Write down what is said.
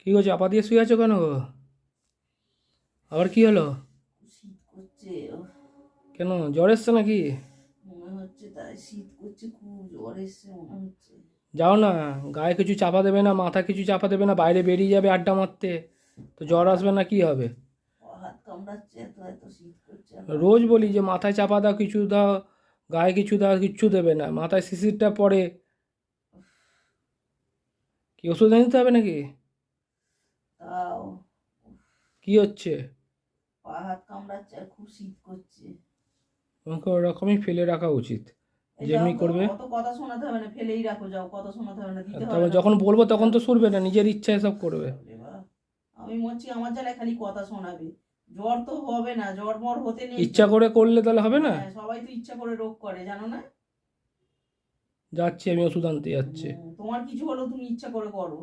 কি গো, চাপা দিয়ে শুয়ে আছো কেন গো? আবার কি হলো? শীত করছে কেন, জ্বর এসছে নাকি? মনে হচ্ছে, তাই শীত করছে, খুব জ্বর এসছে মনে হচ্ছে। যাও না, গায়ে কিছু চাপা দেবে না, মাথা কিছু চাপা দেবে না, বাইরে বেরিয়ে যাবে আড্ডা মারতে, তো জ্বর আসবে না কি হবে? হাত কামড়াচ্ছে, এত এত শীত করছে আর রোজ পারছি না। বলি যে মাথায় চাপা দাও, কিছু দাও, গায়ে কিছু দাও, কিচ্ছু দেবে না, মাথায় শিশিরটা পড়ে। কি ওষুধ এনে দিতে হবে নাকি? তাও কি হচ্ছে? পা হাত কামড়াচ্ছে আর খুব শীত করছে। তোমাকে ওরকমই ফেলে রাখা উচিত, এই যাও যেমনি তো, করবে। অত কথা শোনাতে হবে না, ফেলেই রাখো, যাও, কথা শোনাতে হবে না, দিতে হবে তারপর না যখন ওষুধ, বলবো তখন যাও। তো শুনবে না, নিজের ইচ্ছা এসব করবে। বাপরে বাপ, আমি মরছি, আমার জ্বালায় খালি কথা শোনাবে। জ্বর তো হবে না, জ্বর মর হতে নেই তো। ইচ্ছা করে করলে তাহলে হবে না? হ্যাঁ, সবাই তো ইচ্ছা করে রোগ করে, জানো না? যাচ্ছি, আমি ওষুধ আনতে যাচ্ছি। তোমার কিছু হলেও তুমি ইচ্ছা করে করো।